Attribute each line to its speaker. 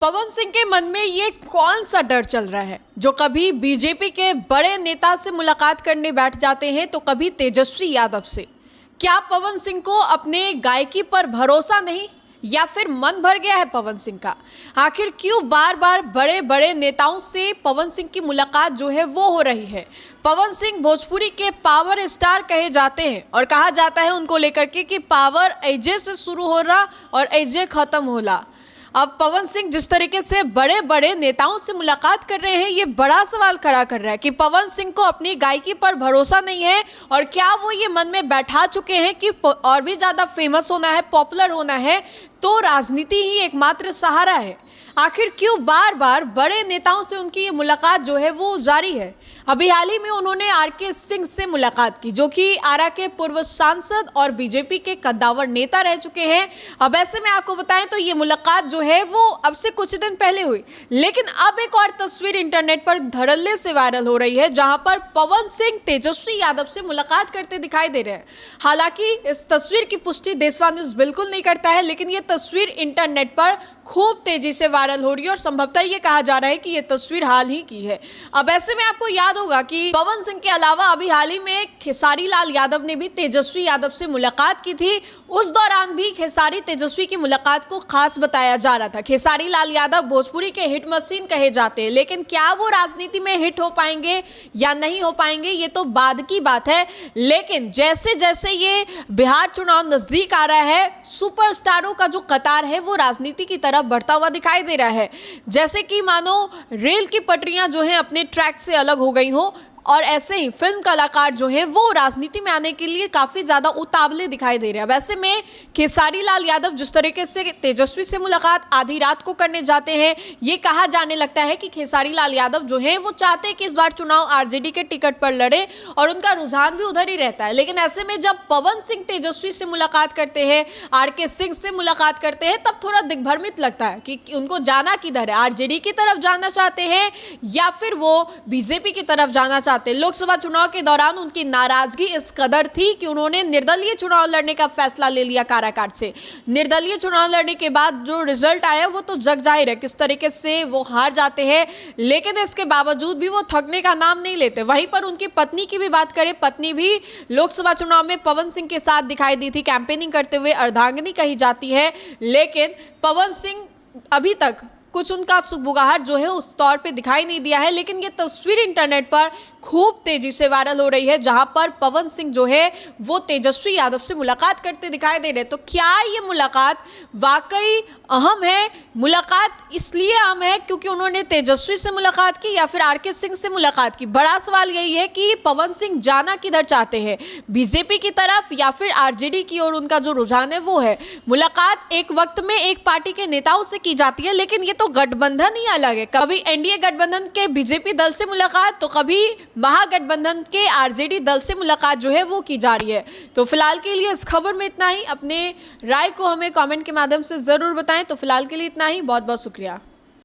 Speaker 1: पवन सिंह के मन में ये कौन सा डर चल रहा है जो कभी बीजेपी के बड़े नेता से मुलाकात करने बैठ जाते हैं तो कभी तेजस्वी यादव से। क्या पवन सिंह को अपने गायकी पर भरोसा नहीं या फिर मन भर गया है पवन सिंह का? आखिर क्यों बार बार बड़े बड़े नेताओं से पवन सिंह की मुलाकात जो है वो हो रही है? पवन सिंह भोजपुरी के पावर स्टार कहे जाते हैं और कहा जाता है उनको लेकर के कि पावर एजे से शुरू हो रहा और एजे खत्म होला। अब पवन सिंह जिस तरीके से बड़े बड़े नेताओं से मुलाकात कर रहे हैं, ये बड़ा सवाल खड़ा कर रहा है कि पवन सिंह को अपनी गायकी पर भरोसा नहीं है और क्या वो ये मन में बैठा चुके हैं कि और भी ज़्यादा फेमस होना है, पॉपुलर होना है तो राजनीति ही एकमात्र सहारा है। आखिर क्यों बार बार बड़े नेताओं से उनकी ये मुलाकात जो है वो जारी है? अभी हाल ही में उन्होंने आरके सिंह से मुलाकात की, जो कि आरा के पूर्व सांसद और बीजेपी के कद्दावर नेता रह चुके हैं। अब ऐसे में आपको बताएं तो ये मुलाकात जो है वो अब से कुछ दिन पहले हुई, लेकिन अब एक और तस्वीर इंटरनेट पर धड़ल्ले से वायरल हो रही है जहां पर पवन सिंह तेजस्वी यादव से मुलाकात करते दिखाई दे रहे हैं। हालांकि इस तस्वीर की पुष्टि देशवा न्यूज बिल्कुल नहीं करता है, लेकिन ये तस्वीर इंटरनेट पर खूब तेजी से वायरल हो रही है और संभवतः ये कहा जा रहा है कि ये तस्वीर हाल ही की है। अब ऐसे में आपको याद होगा कि पवन सिंह के अलावा अभी हाल ही में खेसारी लाल यादव ने भी तेजस्वी यादव से मुलाकात की थी। उस दौरान भी खेसारी तेजस्वी की मुलाकात को खास बताया जा रहा था। खेसारी लाल यादव भोजपुरी के हिट मशीन कहे जाते हैं, लेकिन क्या वो राजनीति में हिट हो पाएंगे या नहीं हो पाएंगे ये तो बाद की बात है। लेकिन जैसे जैसे ये बिहार चुनाव नजदीक आ रहा है, सुपरस्टारों का जो कतार है वो राजनीति की तरफ बढ़ता हुआ दिखाई दे रहा है। जैसे कि मानो रेल की पटरियां जो हैं अपने ट्रैक से अलग हो गई हो, और ऐसे ही फिल्म कलाकार जो हैं वो राजनीति में आने के लिए काफी ज्यादा उतावले दिखाई दे रहे हैं। वैसे में खेसारी लाल यादव जिस तरीके से तेजस्वी से मुलाकात आधी रात को करने जाते हैं, ये कहा जाने लगता है कि खेसारी लाल यादव जो है वो चाहते हैं कि इस बार चुनाव आरजेडी के टिकट पर लड़े और उनका रुझान भी उधर ही रहता है। लेकिन ऐसे में जब पवन सिंह तेजस्वी से मुलाकात करते हैं, आरके सिंह से मुलाकात करते हैं, तब थोड़ा दिग्भ्रमित लगता है कि उनको जाना किधर है, आरजेडी की तरफ जाना चाहते हैं या फिर वो बीजेपी की तरफ जाना चाहते। लोकसभा चुनाव के दौरान उनकी नाराजगी इस कदर थी कि उन्होंने निर्दलीय चुनाव लड़ने का फैसला ले लिया काराकाट से। निर्दलीय चुनाव लड़ने के बाद जो रिजल्ट आया वो तो जग जाहिर है किस तरीके से वो हार जाते हैं, लेकिन इसके बावजूद भी वो थकने का नाम नहीं लेते। वहीं पर उनकी पत्नी की भी बात करें, पत्नी भी लोकसभा चुनाव में पवन सिंह के साथ दिखाई दी थी, कैंपेनिंग करते हुए अर्धांगिनी कही जाती है। लेकिन पवन सिंह अभी तक कुछ उनका सुगबुगाहट जो है उस तौर पे दिखाई नहीं दिया है। लेकिन ये तस्वीर इंटरनेट पर खूब तेजी से वायरल हो रही है जहां पर पवन सिंह जो है वो तेजस्वी यादव से मुलाकात करते दिखाई दे रहे हैं। तो क्या ये मुलाकात वाकई अहम है? मुलाकात इसलिए अहम है क्योंकि उन्होंने तेजस्वी से मुलाकात की या फिर आरके सिंह से मुलाकात की? बड़ा सवाल यही है कि पवन सिंह जाना किधर चाहते हैं, बीजेपी की तरफ या फिर आरजेडी की ओर उनका जो रुझान है वो है। मुलाकात एक वक्त में एक पार्टी के नेताओं से की जाती है, लेकिन ये तो गठबंधन ही अलग है। कभी एनडीए गठबंधन के बीजेपी दल से मुलाकात तो कभी महागठबंधन के आरजेडी दल से मुलाकात जो है वो की जा रही है। तो फिलहाल के लिए इस खबर में इतना ही। अपने राय को हमें कमेंट के माध्यम से जरूर बताएं। तो फिलहाल के लिए इतना ही। बहुत बहुत शुक्रिया।